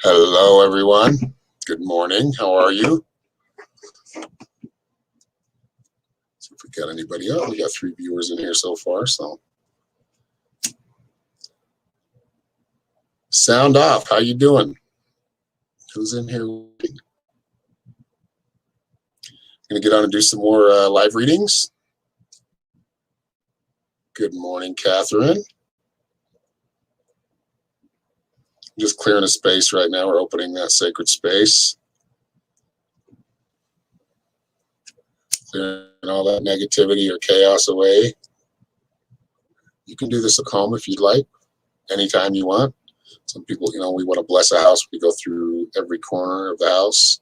Hello, everyone. Good morning. How are you? See if we got anybody up. We got 3 viewers in here so far. So, sound off. How you doing? Who's in here? Going to get on and do some more live readings. Good morning, Catherine. Just clearing a space right now. We're opening that sacred space. Clearing all that negativity or chaos away. You can do this at home if you'd like, anytime you want. Some people, we want to bless a house. We go through every corner of the house.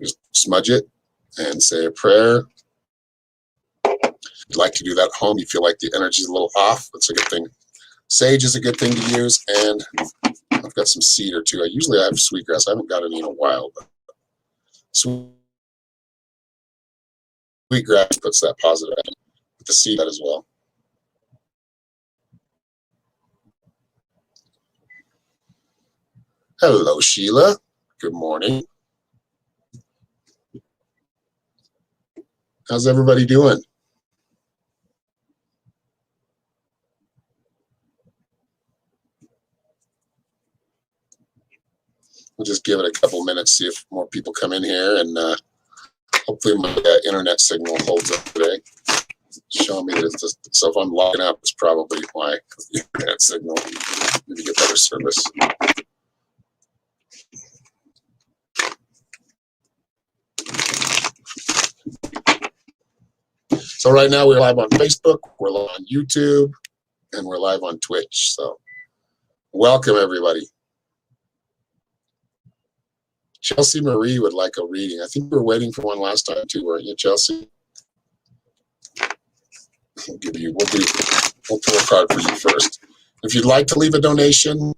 Just smudge it and say a prayer. If you'd like to do that at home, you feel like the energy is a little off, that's a good thing. Sage is a good thing to use, and I've got some cedar too. Usually I have sweetgrass. I haven't got any in a while, but sweetgrass puts that positive in. With the cedar as well. Hello, Sheila. Good morning. How's everybody doing? We'll just give it a couple minutes, see if more people come in here, and hopefully my internet signal holds up today. Show me this. So if I'm logging up, it's probably why, because the internet signal. Maybe get better service. So right now we're live on Facebook, we're live on YouTube, and we're live on Twitch. So welcome everybody. Chelsea Marie would like a reading. I think we were waiting for one last time too, weren't you, Chelsea? We'll pull a card for you first. If you'd like to leave a donation,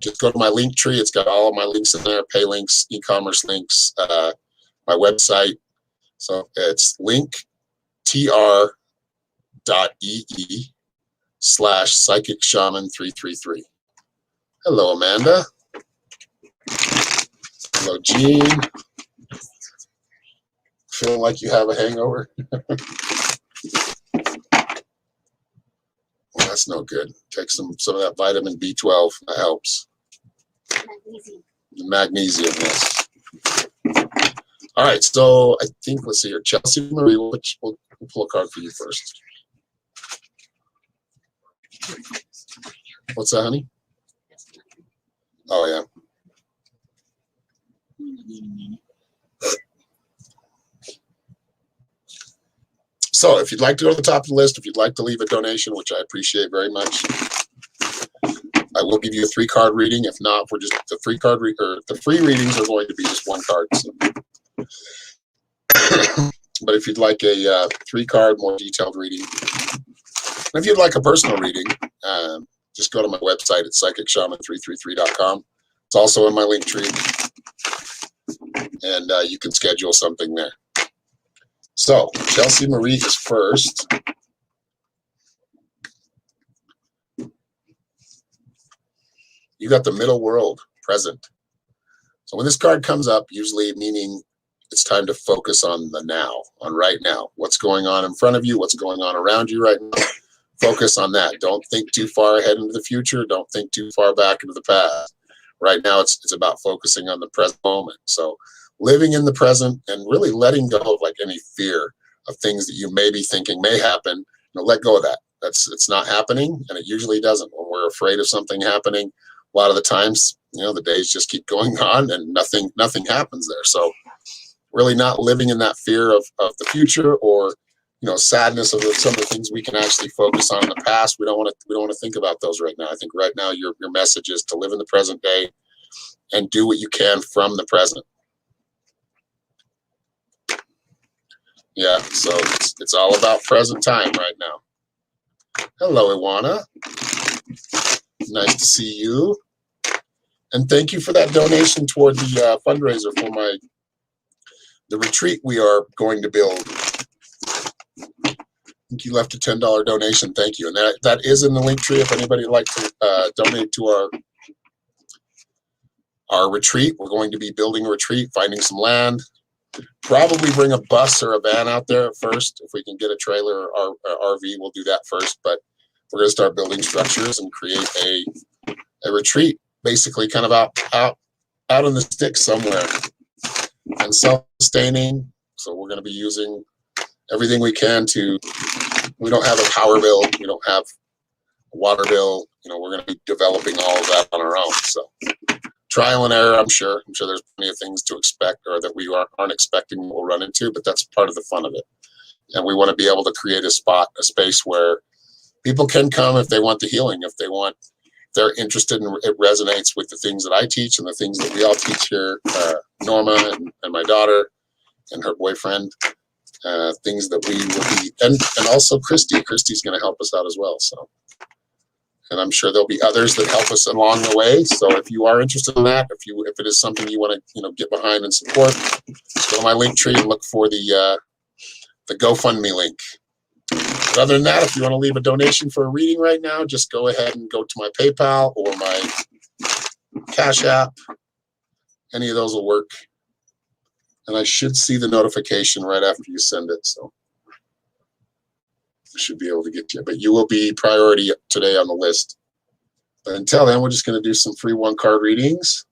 just go to my link tree. It's got all of my links in there, pay links, e-commerce links, my website. So it's linktr.ee/psychicshaman333. Hello, Amanda. Hello, Jean. Feeling like you have a hangover? Well, that's no good. Take some of that vitamin B12. That helps. Magnesium, yes. All right, so I think, let's see here. Chelsea Marie, we'll pull a card for you first. What's that, honey? Oh, yeah. So if you'd like to go to the top of the list, if you'd like to leave a donation, which I appreciate very much, I will give you a 3-card reading. If not, we're just the free readings are going to be just 1 card. So. But if you'd like a 3-card, more detailed reading, and if you'd like a personal reading, just go to my website at psychicshaman333.com. It's also in my link tree, and you can schedule something there. So Chelsea Marie is first. You got the middle world, present. So when this card comes up, usually meaning it's time to focus on the now, on right now. What's going on in front of you? What's going on around you right now? Focus on that. Don't think too far ahead into the future. Don't think too far back into the past. Right now, it's about focusing on the present moment. So living in the present and really letting go of like any fear of things that you may be thinking may happen. Let go of that. It's not happening, and it usually doesn't. When we're afraid of something happening, a lot of the times, the days just keep going on and nothing happens there. So really not living in that fear of the future or sadness of some of the things we can actually focus on in the past. We don't want to think about those right now. I think right now your message is to live in the present day and do what you can from the present. Yeah, so it's all about present time right now. Hello, Iwana. Nice to see you. And thank you for that donation toward the fundraiser for the retreat we are going to build. I think you left a $10 donation. Thank you. And that is in the link tree if anybody would like to donate to Our retreat, we're going to be building a retreat, finding some land, probably bring a bus or a van out there at first. If we can get a trailer or RV, we'll do that first. But we're going to start building structures and create a retreat, basically kind of out in the sticks somewhere, and self-sustaining. So we're going to be using everything we can to. We don't have a power bill. We don't have a water bill. We're going to be developing all of that on our own. So trial and error, I'm sure. There's plenty of things to expect or that we aren't expecting we'll run into, but that's part of the fun of it. And we want to be able to create a space where people can come if they want the healing, if they're interested and it resonates with the things that I teach and the things that we all teach here, Norma and my daughter and her boyfriend, things that we will be, and also Christy. Christy's going to help us out as well. So. And I'm sure there'll be others that help us along the way. So if you are interested in that, if it is something you want to get behind and support, just go to my link tree and look for the GoFundMe link. But other than that, if you want to leave a donation for a reading right now, just go ahead and go to my PayPal or my Cash App. Any of those will work. And I should see the notification right after you send it. So should be able to get to you, but you will be priority today on the list. But until then, we're just going to do some free 1-card readings.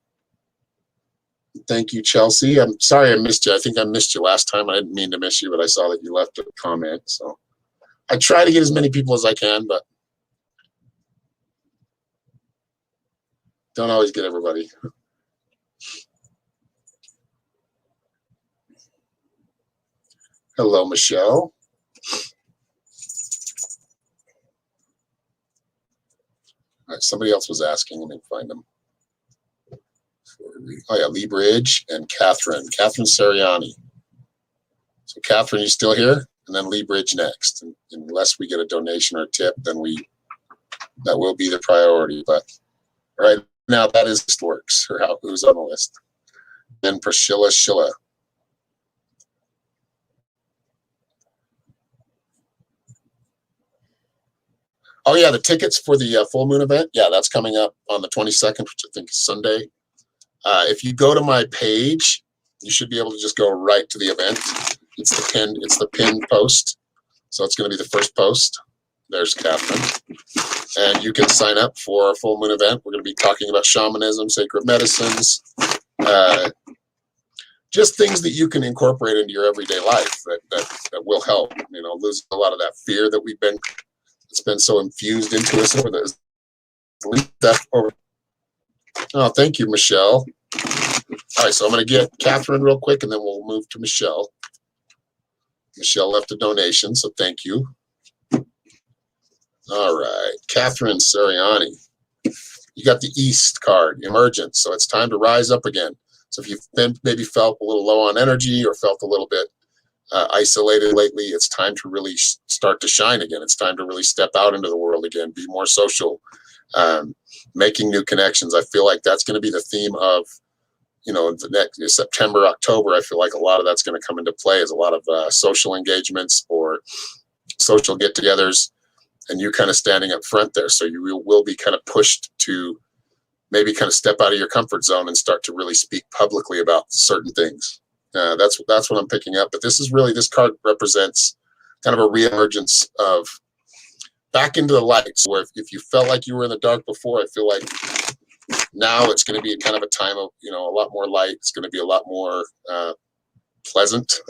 Thank you, Chelsea. I'm sorry I missed you. I think I missed you last time. I didn't mean to miss you, but I saw that you left a comment. So I try to get as many people as I can, but don't always get everybody. Hello, Michelle. All right, somebody else was asking. Let me find them. Oh, yeah, Lee Bridge and Catherine Seriani. So, Catherine, you still here? And then Lee Bridge next. And unless we get a donation or a tip, then that will be the priority. But right now, that is works, or who's on the list. Then Priscilla Schilla. Oh, yeah, the tickets for the full moon event. Yeah, that's coming up on the 22nd, which I think is Sunday. If you go to my page, you should be able to just go right to the event. It's the pinned post. So it's going to be the first post. There's Catherine. And you can sign up for a full moon event. We're going to be talking about shamanism, sacred medicines, just things that you can incorporate into your everyday life that will help, lose a lot of that fear that it's been so infused into us over the. Oh, thank you, Michelle. All right, so I'm going to get Catherine real quick, and then we'll move to Michelle. Michelle left a donation, so thank you. All right, Catherine Seriani. You got the East card, Emergence, so it's time to rise up again. So if you've maybe felt a little low on energy or felt a little bit isolated lately, it's time to really start to shine again. It's time to really step out into the world again, be more social, making new connections. I feel like that's going to be the theme of, the next September, October. I feel like a lot of that's going to come into play as a lot of social engagements or social get-togethers, and you kind of standing up front there. So you will be kind of pushed to maybe kind of step out of your comfort zone and start to really speak publicly about certain things. That's what I'm picking up. But this card represents kind of a reemergence of back into the light. So if you felt like you were in the dark before, I feel like now it's going to be kind of a time of, a lot more light. It's going to be a lot more pleasant,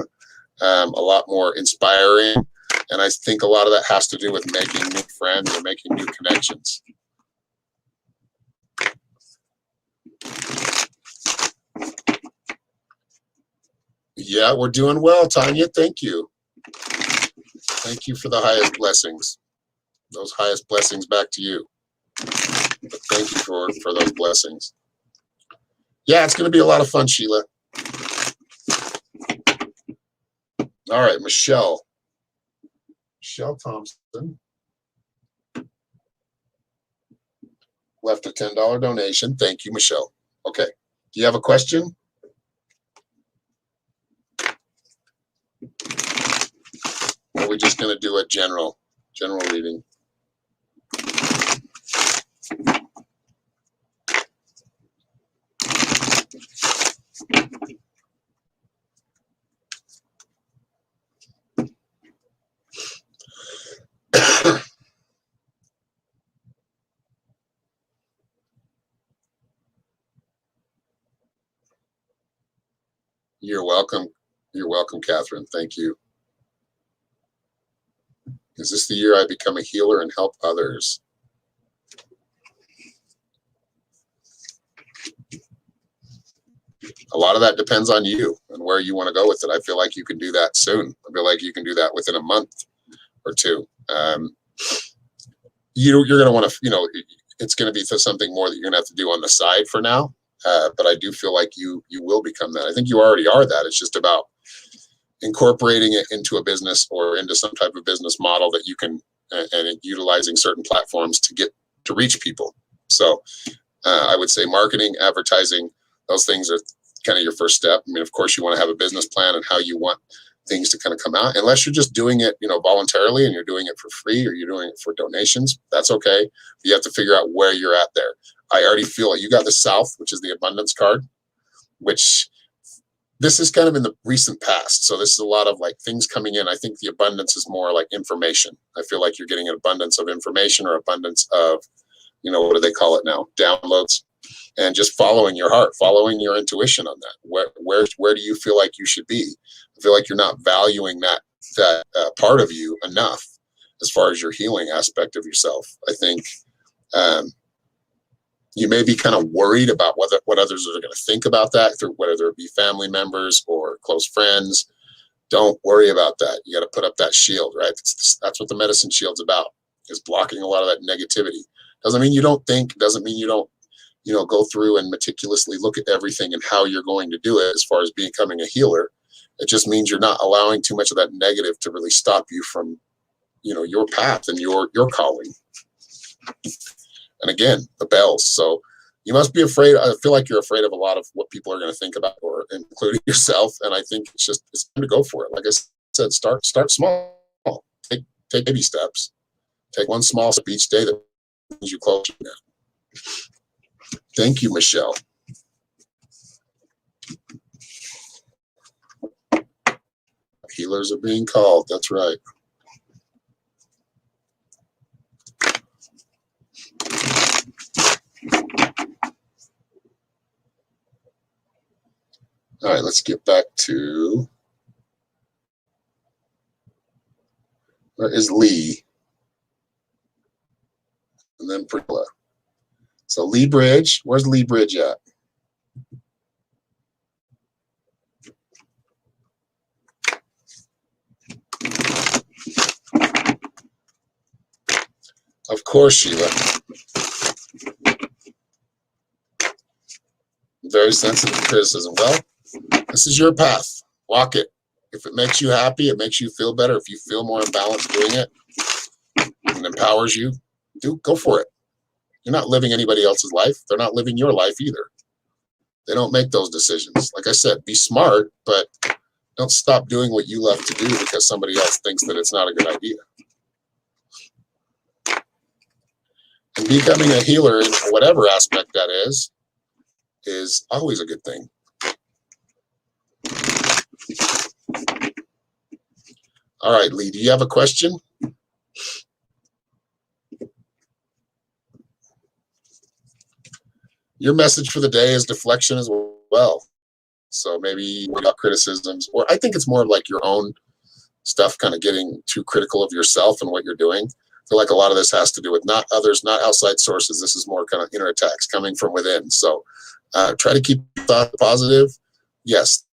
a lot more inspiring. And I think a lot of that has to do with making new friends or making new connections. Yeah, we're doing well, Tanya. Thank you. Thank you for the highest blessings. Those highest blessings back to you. But thank you for those blessings. Yeah, it's going to be a lot of fun, Sheila. All right, Michelle Thompson left a $10 donation. Thank you, Michelle. Okay. Do you have a question? Or are we just going to do a general reading? You're welcome. You're welcome, Catherine. Thank you. Is this the year I become a healer and help others? A lot of that depends on you and where you want to go with it. I feel like you can do that soon. I feel like you can do that within a month or two. You're going to want to, it's going to be something more that you're going to have to do on the side for now. But I do feel like you will become that. I think you already are that. It's just about incorporating it into a business or into some type of business model that you can, and utilizing certain platforms to reach people. So I would say marketing, advertising, those things are kind of your first step. I mean, of course, you want to have a business plan and how you want things to kind of come out, unless you're just doing it, voluntarily, and you're doing it for free or you're doing it for donations. That's okay. But you have to figure out where you're at there. I already feel like you got the South, which is the abundance card, which this is kind of in the recent past. So this is a lot of like things coming in. I think the abundance is more like information. I feel like you're getting an abundance of information or abundance of, what do they call it now? Downloads. And just following your heart, following your intuition on that. Where do you feel like you should be? I feel like you're not valuing that part of you enough as far as your healing aspect of yourself. I think you may be kind of worried about what others are going to think about that, whether it be family members or close friends. Don't worry about that. You got to put up that shield, right? That's what the medicine shield's about, is blocking a lot of that negativity. Doesn't mean you don't think, doesn't mean you don't, go through and meticulously look at everything and how you're going to do it as far as becoming a healer. It just means you're not allowing too much of that negative to really stop you from, your path and your calling. And again, the bells. So you must be afraid. I feel like you're afraid of a lot of what people are going to think about, or including yourself. And I think it's time to go for it. Like I said, start small. Take baby steps. Take one small step each day that brings you closer now. Thank you, Michelle. Healers are being called. That's right. All right, let's get back to, where is Lee? And then Priscilla. So Lee Bridge, where's Lee Bridge at? Of course, Sheila. Very sensitive to criticism. Well, this is your path. Walk it. If it makes you happy, it makes you feel better. If you feel more in balance doing it and empowers you, go for it. You're not living anybody else's life. They're not living your life either. They don't make those decisions. Like I said, be smart, but don't stop doing what you love to do because somebody else thinks that it's not a good idea. And becoming a healer in whatever aspect that is always a good thing. All right, Lee, do you have a question? Your message for the day is deflection as well. So maybe about criticisms, or I think it's more of like your own stuff, kind of getting too critical of yourself and what you're doing. I feel like a lot of this has to do with not others, not outside sources. This is more kind of inner attacks coming from within. So try to keep your thought positive. Yes,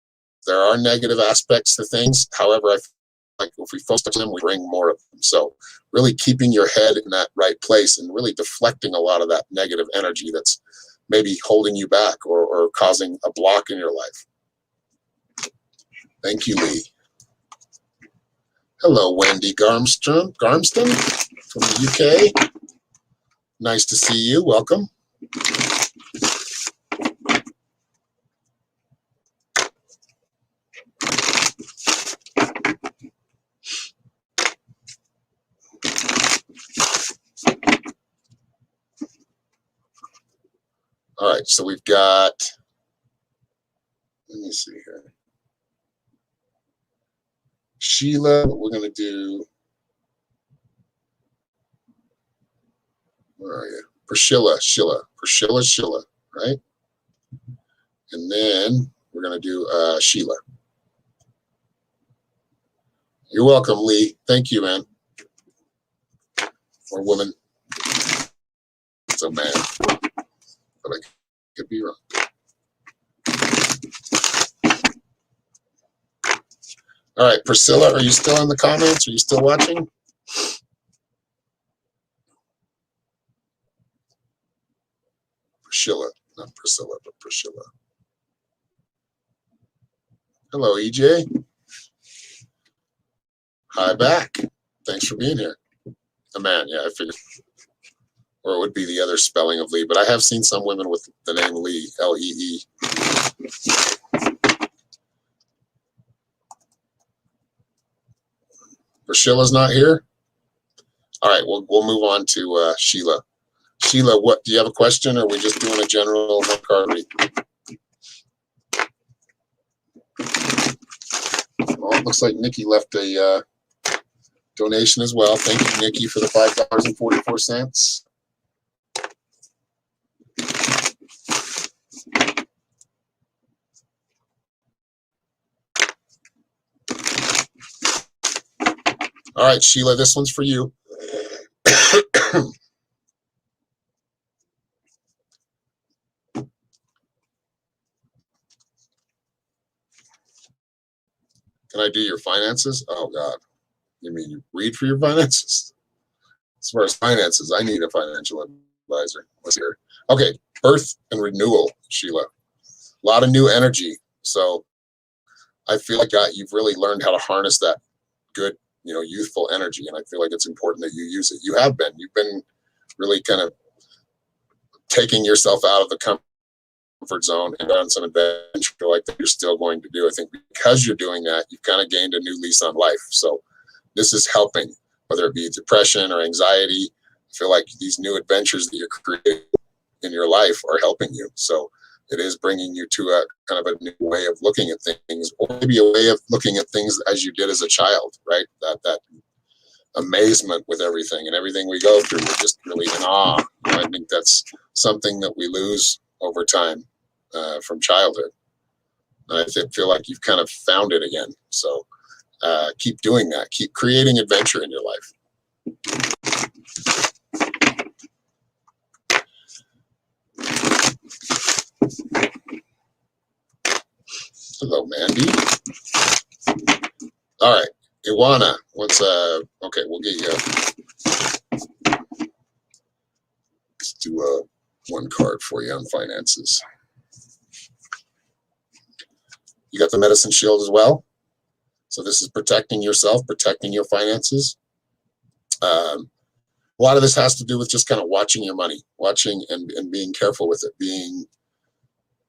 there are negative aspects to things. However, I feel like if we focus on them, we bring more of them. So really keeping your head in that right place and really deflecting a lot of that negative energy that's maybe holding you back or causing a block in your life. Thank you, Lee. Hello, Wendy Garmston from the UK. Nice to see you. Welcome. All right, so we've got Let me see here. Sheila, what we're going to do. Where are you? Priscilla, right? And then we're going to do Sheila. You're welcome, Lee. Thank you, man. Or woman. It's a man. But I could be wrong. All right, Priscilla, are you still in the comments? Are you still watching? Priscilla, not Priscilla, but Priscilla. Hello, EJ. Hi, back. Thanks for being here. A man, yeah, I figured. Or it would be the other spelling of Lee, but I have seen some women with the name Lee, L-E-E. Priscilla's not here? All right, we'll move on to Sheila. Sheila, what do you have a question, or are we just doing a general card read? Well, it looks like Nikki left a donation as well. Thank you, Nikki, for the $5.44. All right, Sheila, this one's for you. Can I do your finances? Oh, God. You mean you read for your finances? As far as finances, I need a financial advisor. Let's hear. Okay, birth and renewal, Sheila. A lot of new energy. So I feel like you've really learned how to harness that good, youthful energy. And I feel like it's important that you use it. You've been really kind of taking yourself out of the comfort zone and on some adventure like that you're still going to do. I think because you're doing that, you've kind of gained a new lease on life. So this is helping, whether it be depression or anxiety. I feel like these new adventures that you're creating in your life are helping you. So it is bringing you to a kind of a new way of looking at things, or maybe a way of looking at things as you did as a child, right? That amazement with everything and everything we go through. We're just really in awe. I think that's something that we lose over time from childhood. And I feel like you've kind of found it again. So keep doing that. Keep creating adventure in your life. Hello, Mandy. All right, Iwana. Okay, we'll get you. Let's do one card for you on finances. You got the medicine shield as well. So this is protecting yourself, protecting your finances. A lot of this has to do with just kind of watching your money, watching and being careful with it, being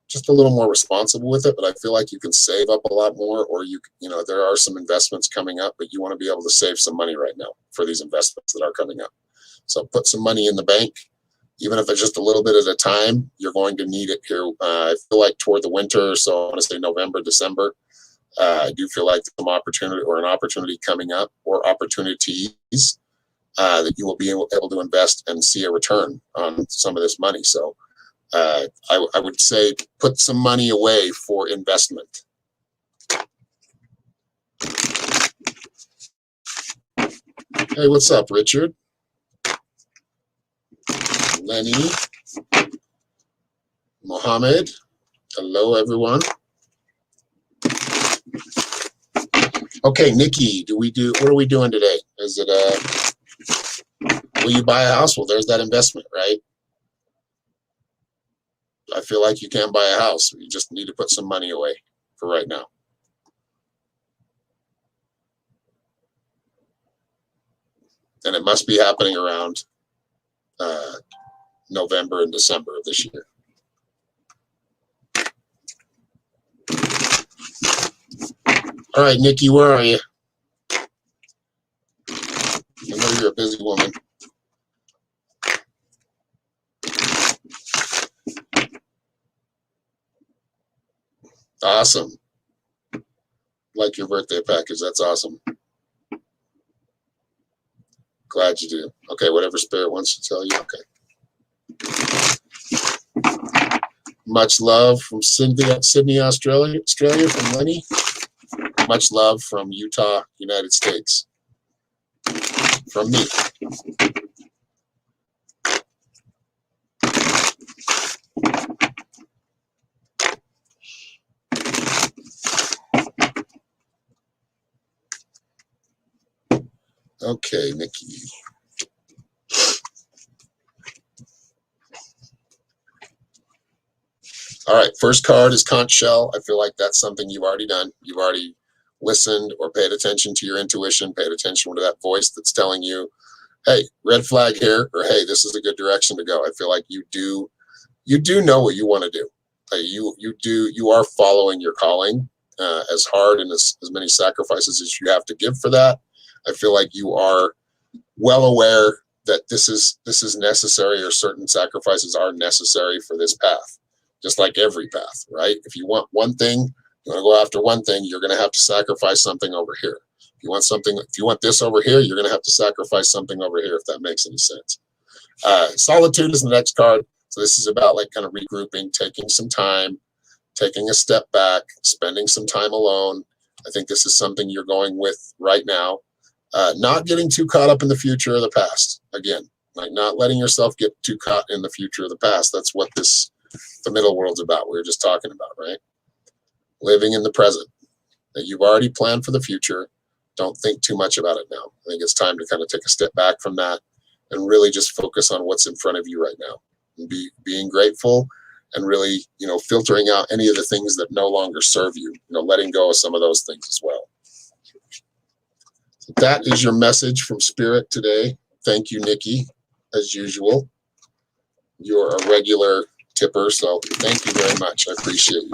just a little more responsible with it. But I feel like you can save up a lot more, or there are some investments coming up, but you want to be able to save some money right now for these investments that are coming up. So put some money in the bank, even if it's just a little bit at a time. You're going to need it here. I feel like toward the winter, so I want to say November, December. I do feel like some opportunity or an opportunity coming up, or opportunities that you will be able to invest and see a return on some of this money. So I would say put some money away for investment. Hey, what's up, Richard? Lenny, Mohammed. Hello, everyone. Okay, Nikki, what are we doing today? Is it will you buy a house? Well, there's that investment, right? I feel like you can't buy a house. You just need to put some money away for right now. And it must be happening around November and December of this year. All right, Nikki, where are you? I know you're a busy woman. Awesome. Like your birthday package. That's awesome. Glad you do. Okay, whatever spirit wants to tell you. Okay. Much love from Sydney, Australia, from Lenny. Much love from Utah, United States. From me. Okay, Nikki. All right, first card is conch shell. I feel like that's something you've already done. You've already listened or paid attention to your intuition, paid attention to that voice that's telling you, hey, red flag here, or hey, this is a good direction to go. I feel like you do know what you want to do. You are following your calling as hard and as many sacrifices as you have to give for that. I feel like you are well aware that this is necessary, or certain sacrifices are necessary for this path, just like every path, right? If you want one thing, you want to go after one thing, you're going to have to sacrifice something over here. If you want this over here, you're going to have to sacrifice something over here, if that makes any sense. Solitude is the next card. So this is about like kind of regrouping, taking some time, taking a step back, spending some time alone. I think this is something you're going with right now. Not getting too caught up in the future or the past. Again, like not letting yourself get too caught in the future or the past. That's what the middle world's about. We were just talking about, right? Living in the present. That you've already planned for the future. Don't think too much about it now. I think it's time to kind of take a step back from that and really just focus on what's in front of you right now. And being grateful and really, filtering out any of the things that no longer serve you, letting go of some of those things as well. So that is your message from Spirit today. Thank you, Nikki, as usual. You're a regular tipper, so thank you very much. I appreciate you.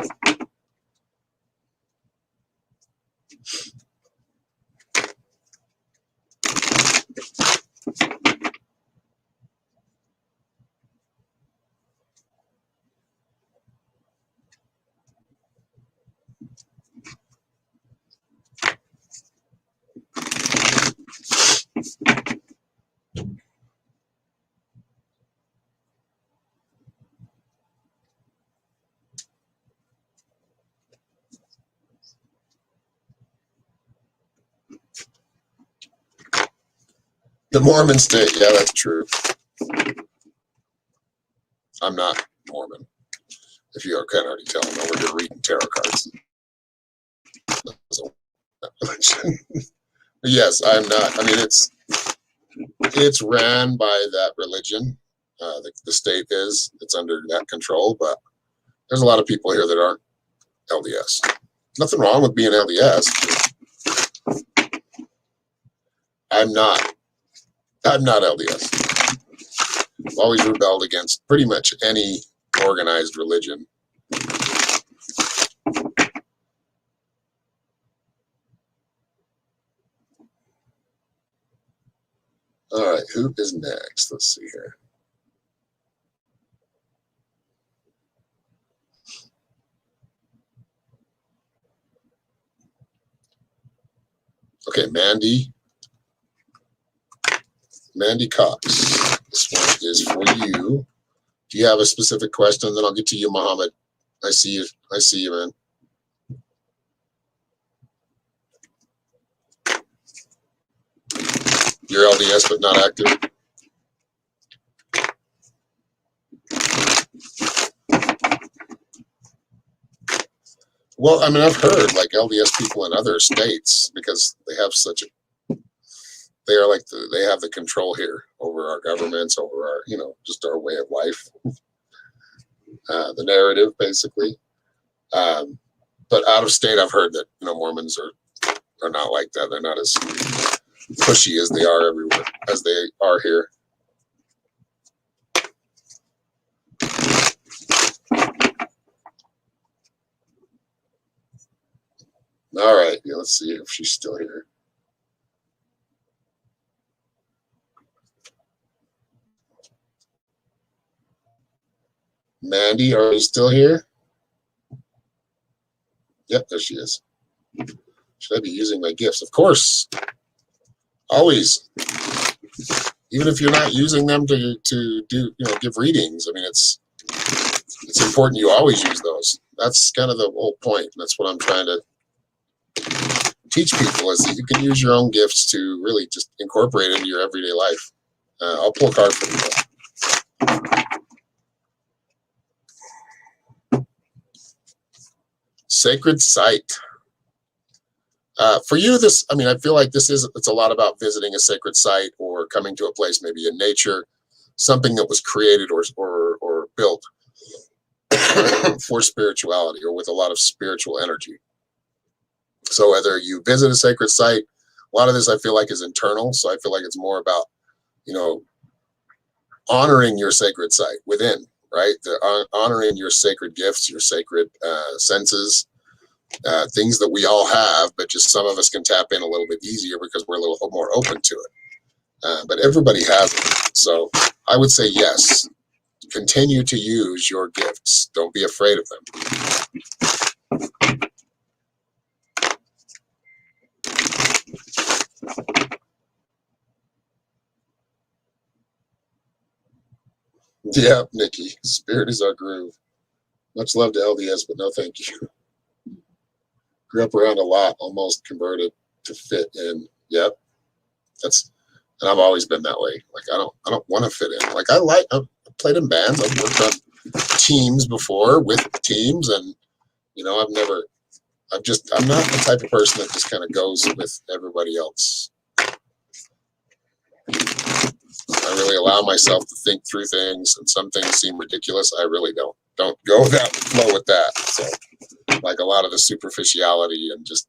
The Mormon state, yeah, that's true. I'm not Mormon. If you can already tell, I'm over here reading tarot cards. Yes, I'm not. I mean, it's ran by that religion. The state it's under that control, but there's a lot of people here that aren't LDS. Nothing wrong with being LDS. I'm not LDS. I've always rebelled against pretty much any organized religion. All right, who is next? Let's see here. Okay, Mandy Cox. This one is for you. Do you have a specific question? Then I'll get to you, Muhammad. I see you, man. You're LDS but not active. Well, I mean, I've heard like LDS people in other states, because they have they are like they have the control here over our governments, over our, just our way of life, the narrative, basically. But out of state, I've heard that, Mormons are not like that. They're not as pushy as they are everywhere, as they are here. All right, yeah, let's see if she's still here. Mandy, are you still here? Yep, there she is. Should I be using my gifts? Of course. Always. Even if you're not using them to do, give readings. I mean, it's important you always use those. That's kind of the whole point. That's what I'm trying to teach people, is that you can use your own gifts to really just incorporate into your everyday life. I'll pull a card for you. Sacred site. For you, I feel like it's a lot about visiting a sacred site or coming to a place maybe in nature, something that was created or built for spirituality or with a lot of spiritual energy. So whether you visit a sacred site, a lot of this I feel like is internal. So I feel like it's more about, honoring your sacred site within, right? Honoring your sacred gifts, your sacred senses, things that we all have, but just some of us can tap in a little bit easier because we're a little more open to it. But everybody has it. So I would say yes. Continue to use your gifts. Don't be afraid of them. Yeah, Nikki. Spirit is our groove. Much love to LDS, but no thank you. Grew up around a lot, almost converted to fit in. Yep. And I've always been that way. Like I don't want to fit in. Like I've played in bands. I've worked on teams before with teams, and I'm not the type of person that just kind of goes with everybody else. I really allow myself to think through things, and some things seem ridiculous. I really don't go with that flow with that. So like a lot of the superficiality and just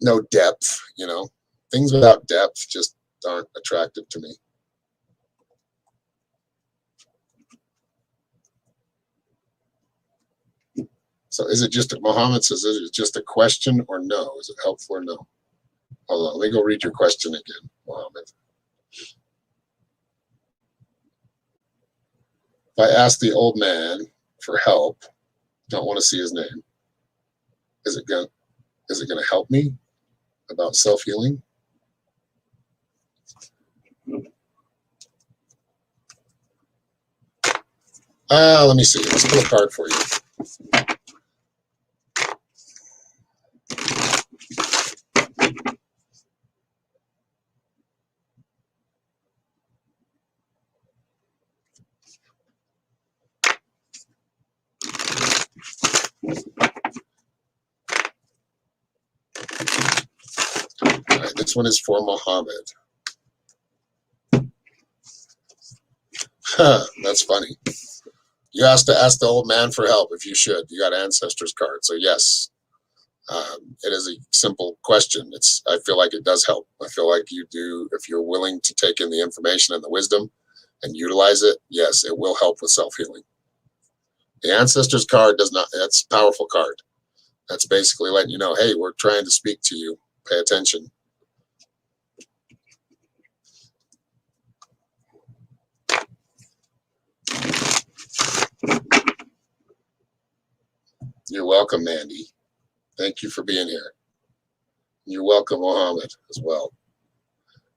no depth, things without depth just aren't attractive to me. So is it just, Muhammad says, is it just a question or no? Is it helpful or no? Hold on, let me go read your question again, Muhammad. If I ask the old man for help, don't want to see his name, is it gonna help me about self-healing? Let me see. Let's pull a card for you. All right, this one is for Muhammad. That's funny. You asked to ask the old man for help if you should. You got ancestors card, so yes. It is a simple question. I feel like it does help. I feel like you do, if you're willing to take in the information and the wisdom and utilize it, yes, it will help with self-healing. The ancestors card that's a powerful card. That's basically letting you know, hey, we're trying to speak to you. Pay attention. You're welcome, Mandy. Thank you for being here. You're welcome, Mohammed, as well.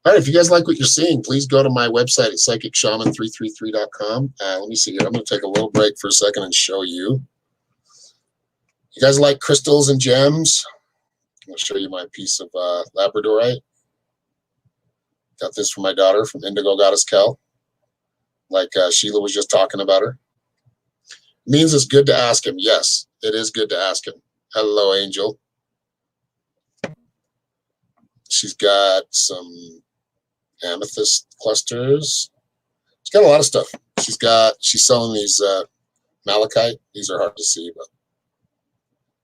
All right, if you guys like what you're seeing, please go to my website at psychicshaman333.com. Let me see here. I'm going to take a little break for a second and show you. You guys like crystals and gems? I'm going to show you my piece of labradorite. Got this from my daughter from Indigo Goddess Kel. Like Sheila was just talking about her. It means it's good to ask him. Yes, it is good to ask him. Hello, Angel. She's got some amethyst clusters. She's got a lot of stuff. She's selling these malachite. These are hard to see, but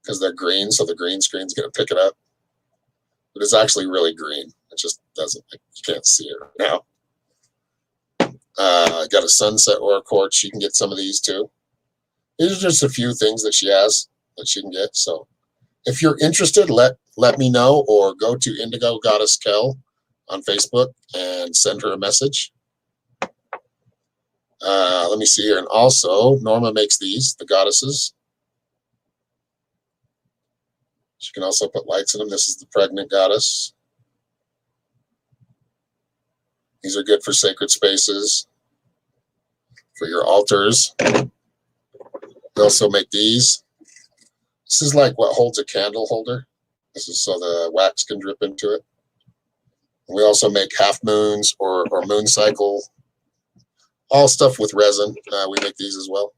because they're green, so the green screen's going to pick it up. But it's actually really green. It just doesn't, you can't see it right now. I got a sunset aura quartz. You can get some of these too. These are just a few things that she has that she can get. So if you're interested, let me know, or go to Indigo Goddess Kel on Facebook and send her a message. Let me see here. And also, Norma makes these, the goddesses. She can also put lights in them. This is the pregnant goddess. These are good for sacred spaces, for your altars. We also make these. This is like what holds a candle holder. This is so the wax can drip into it. And we also make half moons or moon cycle, all stuff with resin. We make these as well.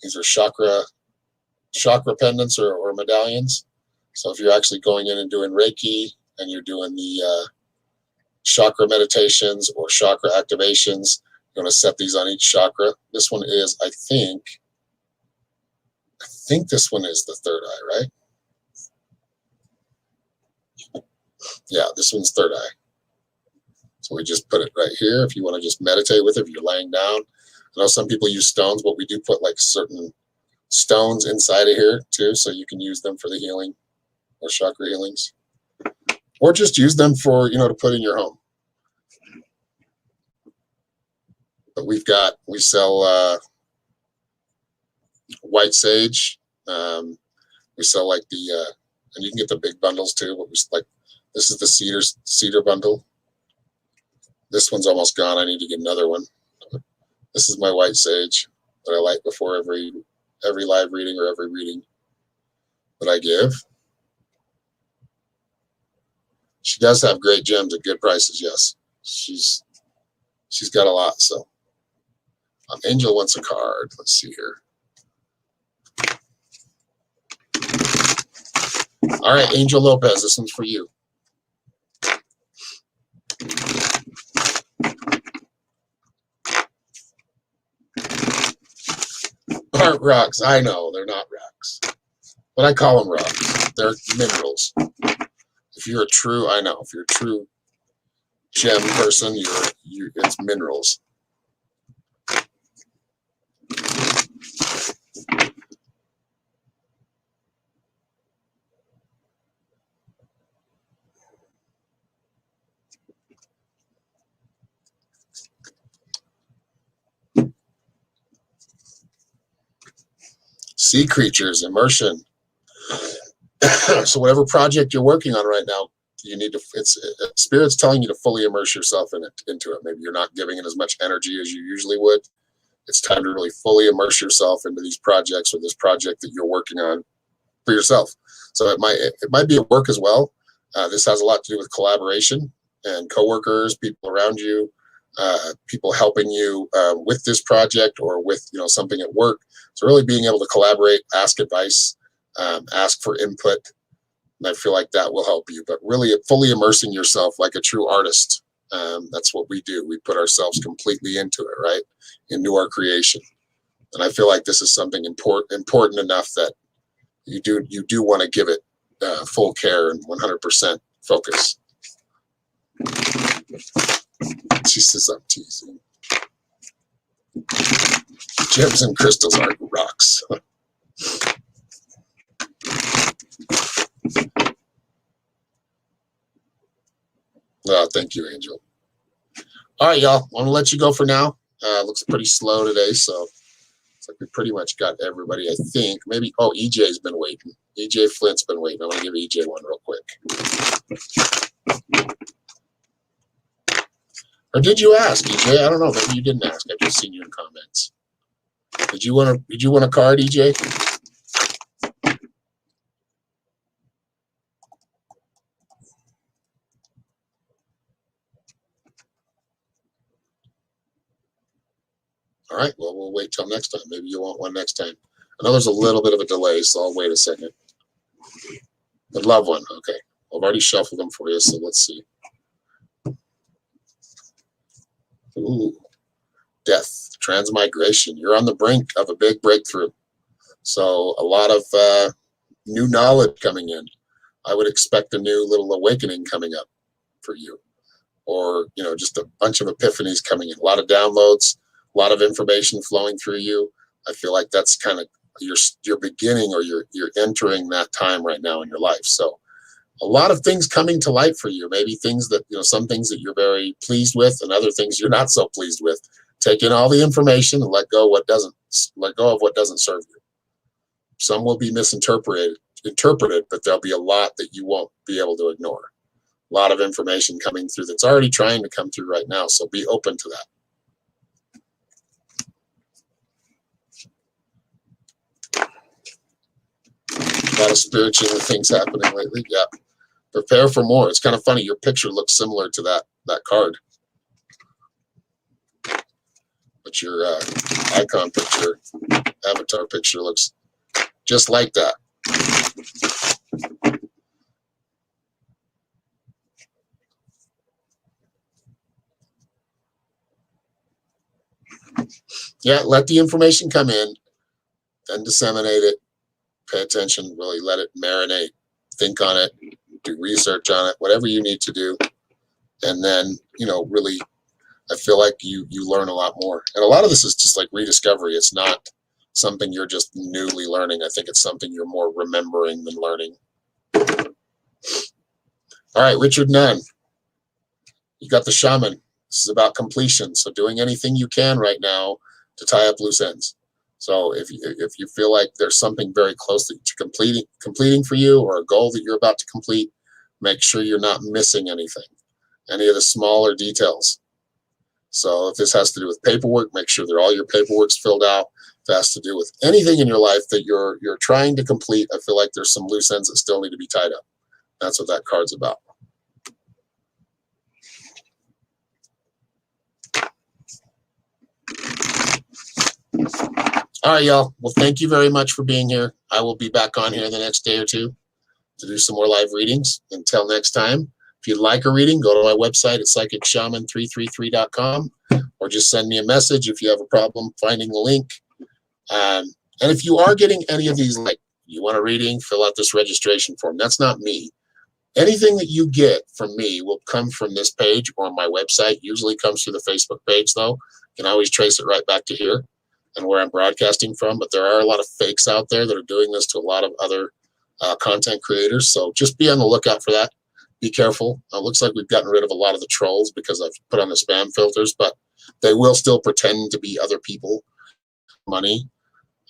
These are chakra pendants or medallions. So if you're actually going in and doing Reiki and you're doing the chakra meditations or chakra activations, you're going to set these on each chakra. This one is, I think this one is the third eye, right? Yeah, this one's third eye. So we just put it right here if you want to just meditate with it, if you're laying down. I know some people use stones, but we do put like certain stones inside of here too, so you can use them for the healing or chakra healings. Or just use them for, to put in your home. But we sell white sage. We sell like and you can get the big bundles too, but this is the cedar bundle. This one's almost gone. I need to get another one. This is my white sage that I light before every live reading or every reading that I give. She does have great gems at good prices, yes. She's got a lot, so. Angel wants a card. Let's see here. All right, Angel Lopez, this one's for you. Aren't rocks. I know, they're not rocks. But I call them rocks. They're minerals. If you're a true gem person, it's minerals. Sea creatures, immersion. So whatever project you're working on right now, you need to. Spirit's telling you to fully immerse yourself into it. Maybe you're not giving it as much energy as you usually would. It's time to really fully immerse yourself into these projects or this project that you're working on for yourself. So it might be at work as well. This has a lot to do with collaboration and coworkers, people around you, people helping you with this project or with something at work. So really being able to collaborate, ask advice, ask for input, and I feel like that will help you. But really fully immersing yourself like a true artist. That's what we do. We put ourselves completely into it, right? Into our creation. And I feel like this is something important enough that you do want to give it full care and 100% focus. She says I'm teasing. Gems and crystals aren't rocks. Oh, thank you, Angel. All right, y'all. I'm going to let you go for now. Looks pretty slow today, so it's like we pretty much got everybody, I think. Maybe, EJ's been waiting. EJ Flint's been waiting. I'm going to give EJ one real quick. Or did you ask, EJ? I don't know. Maybe you didn't ask. I've just seen you in comments. Did you want a card, EJ? All right, well, we'll wait till next time. Maybe you want one next time. I know there's a little bit of a delay, so I'll wait a second. The love one, okay. I've already shuffled them for you, so let's see. Ooh, death, transmigration. You're on the brink of a big breakthrough. So a lot of new knowledge coming in. I would expect a new little awakening coming up for you. Or, just a bunch of epiphanies coming in. A lot of downloads, a lot of information flowing through you. I feel like that's kind of you're beginning or you're entering that time right now in your life. So a lot of things coming to light for you. Maybe things that, some things that you're very pleased with and other things you're not so pleased with. Take in all the information and let go of what doesn't serve you. Some will be misinterpreted interpreted, but there'll be a lot that you won't be able to ignore. A lot of information coming through that's already trying to come through right now, so be open to that. A lot of spiritual things happening lately. Yeah. Prepare for more. It's kind of funny. Your picture looks similar to that card. But your icon picture, avatar picture looks just like that. Yeah, let the information come in, then disseminate it. Pay attention, really let it marinate. Think on it, do research on it, whatever you need to do. And then, really, I feel like you learn a lot more. And a lot of this is just like rediscovery. It's not something you're just newly learning. I think it's something you're more remembering than learning. All right, Richard Nunn. You got the Shaman. This is about completion. So doing anything you can right now to tie up loose ends. So if you feel like there's something very close to completing for you, or a goal that you're about to complete, make sure you're not missing anything, any of the smaller details. So if this has to do with paperwork, make sure that all your paperwork's filled out. If it has to do with anything in your life that you're trying to complete, I feel like there's some loose ends that still need to be tied up. That's what that card's about. All right, y'all. Well, thank you very much for being here. I will be back on here the next day or two to do some more live readings. Until next time, if you'd like a reading, go to my website at psychicshaman333.com, or just send me a message if you have a problem finding the link. And if you are getting any of these, like you want a reading, fill out this registration form. That's not me. Anything that you get from me will come from this page or my website. Usually comes through the Facebook page, though. You can always trace it right back to here and where I'm broadcasting from. But there are a lot of fakes out there that are doing this to a lot of other content creators. So just be on the lookout for that. Be careful. It looks like we've gotten rid of a lot of the trolls because I've put on the spam filters, but they will still pretend to be other people. Money.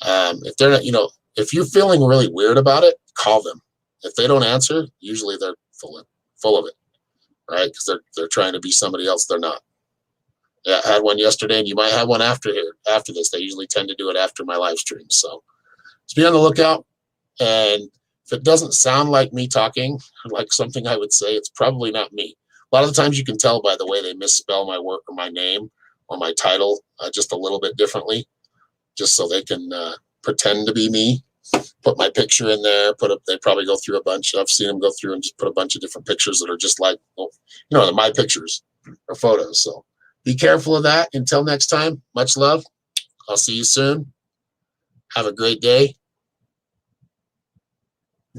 If they're not, if you're feeling really weird about it, call them. If they don't answer, usually they're full of it, right? Because they're trying to be somebody else they're not. Yeah, I had one yesterday, and you might have one after this. They usually tend to do it after my live stream. So just be on the lookout. And if it doesn't sound like me talking, like something I would say, it's probably not me. A lot of the times you can tell by the way they misspell my work or my name or my title just a little bit differently, just so they can pretend to be me. Put my picture in there. They probably go through a bunch. I've seen them go through and just put a bunch of different pictures that are just like, they're my pictures or photos. So be careful of that. Until next time, much love. I'll see you soon. Have a great day.